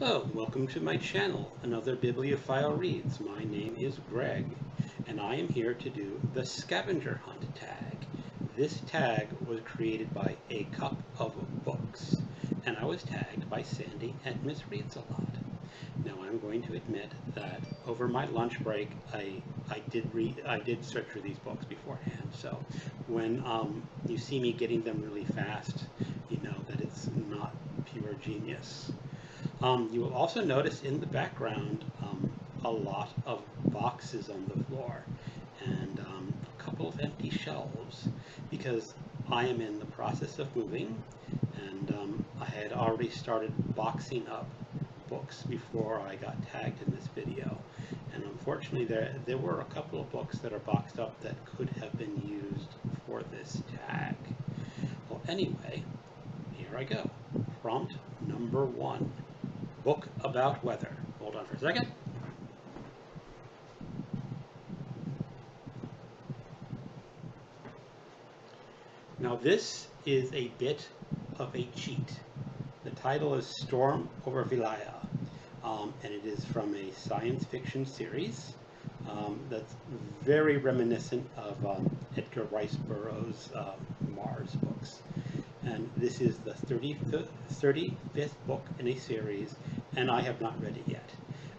Hello, welcome to my channel, another Bibliophile Reads. My name is Greg, and I am here to do the Scavenger Hunt tag. This tag was created by A Cup of Books, and I was tagged by Sandy at Miss Reads a Lot. Now I'm going to admit that over my lunch break, I did search for these books beforehand. So when you see me getting them really fast, you know that it's not pure genius. You will also notice in the background a lot of boxes on the floor and a couple of empty shelves because I am in the process of moving, and I had already started boxing up books before I got tagged in this video. And unfortunately there were a couple of books that are boxed up that could have been used for this tag. Well, anyway, here I go. Prompt number 1. Book about weather. Hold on for a second. Now this is a bit of a cheat. The title is Storm over Vilaya, and it is from a science fiction series that's very reminiscent of Edgar Rice Burroughs' Mars books. And this is the 35th book in a series, and I have not read it yet.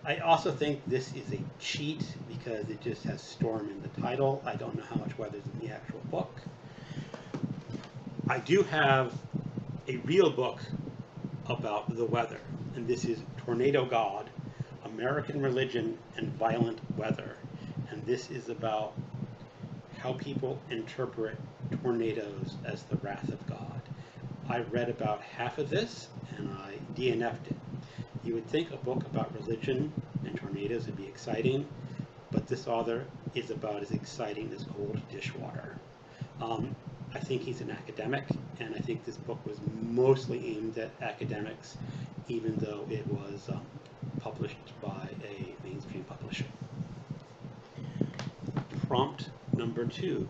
I also think this is a cheat because it just has storm in the title. I don't know how much weather's in the actual book. I do have a real book about the weather, and this is Tornado God, American Religion and Violent Weather. And this is about how people interpret tornadoes as the wrath of God. I read about half of this and I DNF'd it. You would think a book about religion and tornadoes would be exciting, but this author is about as exciting as cold dishwater. I think he's an academic, and I think this book was mostly aimed at academics, even though it was published by a mainstream publisher. Prompt number 2.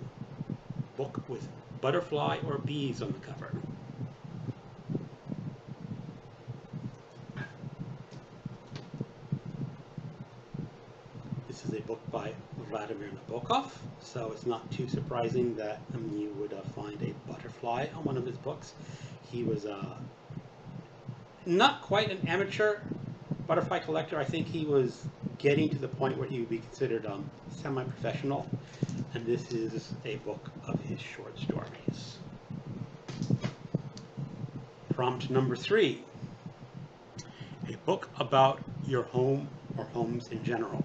Book with butterfly or bees on the cover. This is a book by Vladimir Nabokov, so it's not too surprising that you would find a butterfly on one of his books. He was not quite an amateur butterfly collector. I think he was getting to the point where he would be considered semi-professional, and this is a book of his short stories. Prompt number 3. A book about your home or homes in general.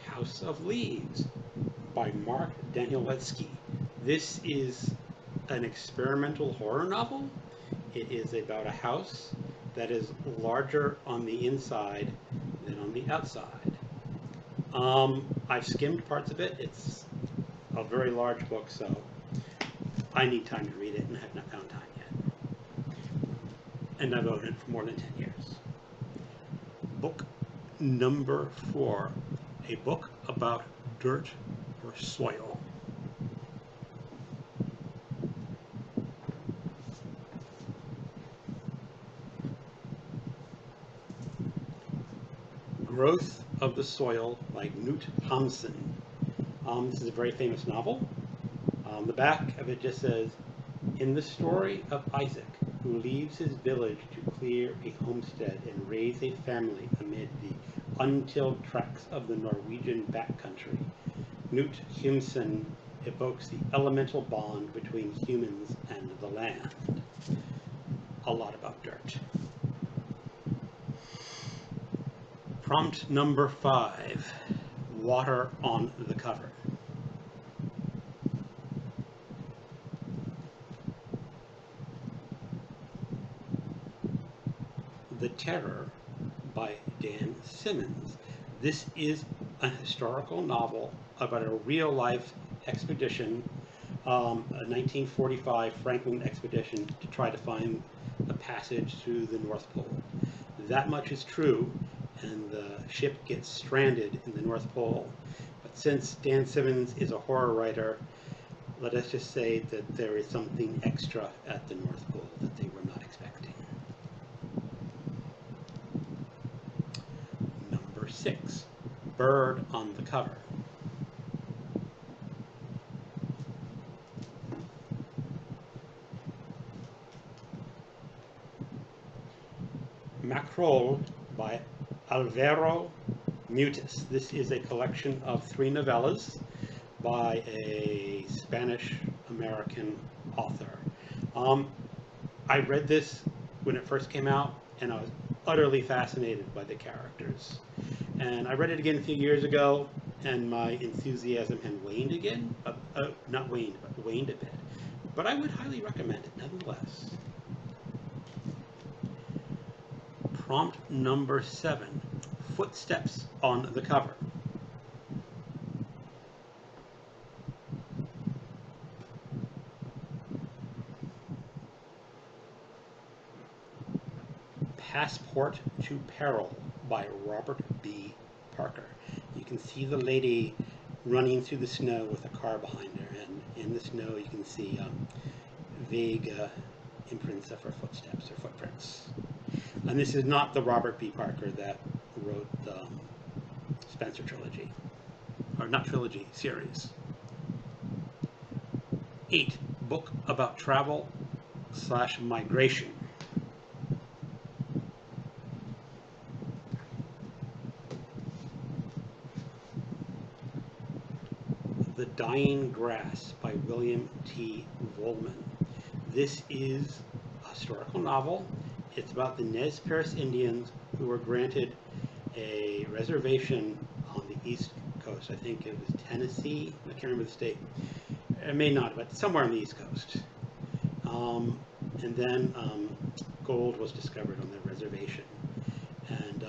House of Leaves by Mark Danielewski. This is an experimental horror novel. It is about a house that is larger on the inside than on the outside. I've skimmed parts of it. It's a very large book, so I need time to read it, and I have not found time yet. And I've owned it for more than 10 years. Book number 4. A book about dirt or soil. Growth of the Soil by Knut Hamsun. This is a very famous novel. The back of it just says, in the story of Isaac, who leaves his village to clear a homestead and raise a family amid the untilled tracts of the Norwegian backcountry, Knut Hamsun evokes the elemental bond between humans and the land. A lot about dirt. Prompt number 5. Water on the cover. The Terror by Dan Simmons. This is a historical novel about a real-life expedition, a 1945 Franklin expedition to try to find a passage through the North Pole. That much is true, and the ship gets stranded in the North Pole. But since Dan Simmons is a horror writer, let us just say that there is something extra at the North Pole that they were not expecting. Number 6, bird on the cover. Macrol by Alvaro Mutis. This is a collection of 3 novellas by a Spanish-American author. I read this when it first came out, and I was utterly fascinated by the characters. And I read it again a few years ago, and my enthusiasm had waned again. Not waned, but waned a bit. But I would highly recommend it nonetheless. Prompt number 7, footsteps on the cover. Passport to Peril by Robert B. Parker. You can see the lady running through the snow with a car behind her, and in the snow you can see vague imprints of her footsteps or footprints. And this is not the Robert B. Parker that wrote the Spencer trilogy, or not trilogy, series. 8, book about travel / migration. The Dying Grass by William T. Vollmann. This is a historical novel. It's about the Nez Perce Indians who were granted a reservation on the East Coast. I think it was Tennessee. I can't remember the state. It may not, but somewhere on the East Coast. And then gold was discovered on the reservation. And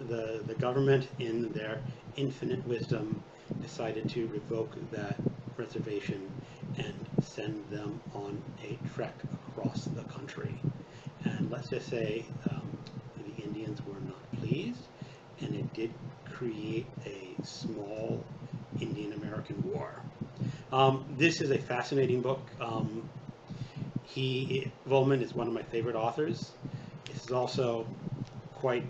the government, in their infinite wisdom, decided to revoke that reservation and send them on a trek across the country. And let's just say the Indians were not pleased, and it did create a small Indian-American war. This is a fascinating book. Vollmann is one of my favorite authors. This is also quite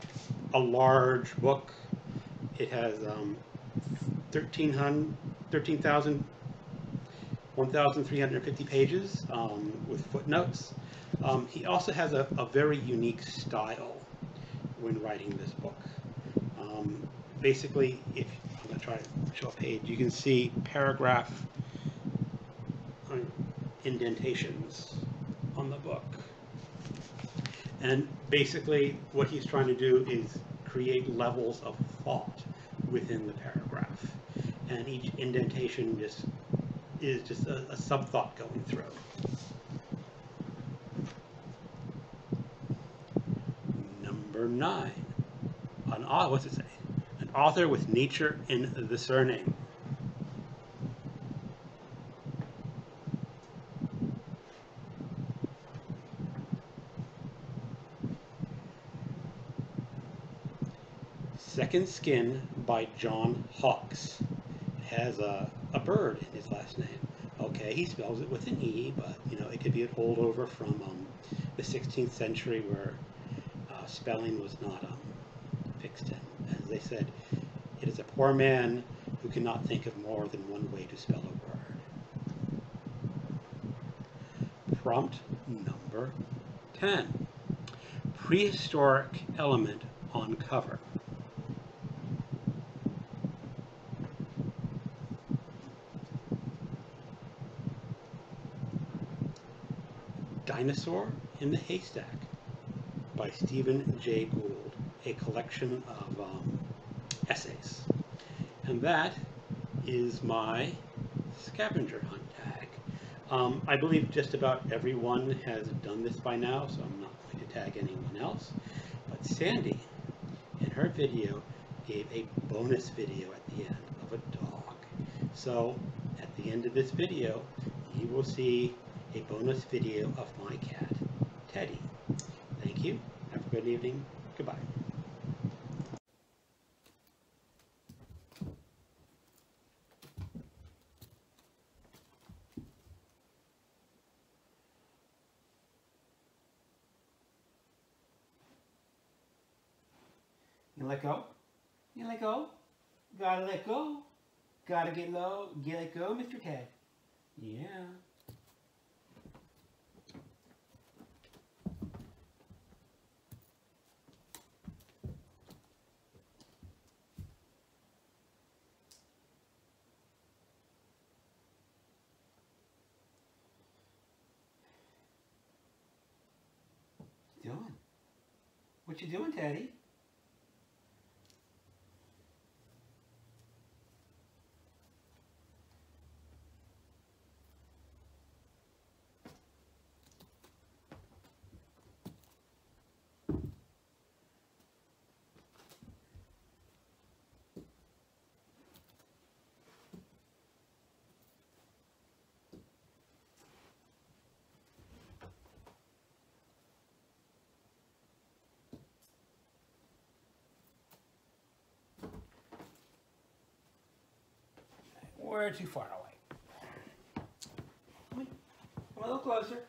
a large book. It has 1,350 pages with footnotes. He also has a very unique style when writing this book. Basically, if I'm going to try to show a page, you can see paragraph indentations on the book. And basically what he's trying to do is create levels of thought within the paragraph. And each indentation is just a sub-thought going through. Number 9. What's it say? An author with nature in the surname. Second Skin by John Hawkes. It has a bird in his last name. Okay, he spells it with an E, but you know, it could be a holdover from the 16th century where spelling was not fixed in. As they said, it is a poor man who cannot think of more than one way to spell a word. Prompt number 10. Prehistoric element on cover. Dinosaur in the Haystack by Stephen Jay Gould, a collection of essays. And that is my scavenger hunt tag. I believe just about everyone has done this by now, so I'm not going to tag anyone else. But Sandy, in her video, gave a bonus video at the end of a dog. So at the end of this video, you will see a bonus video of my cat, Teddy. Thank you. Have a good evening. Goodbye. let go. You let go. Gotta let go. Gotta get low. Let go, Mr. Ted. Yeah. Doing? What you doing, Teddy? We're too far away. Come a little closer.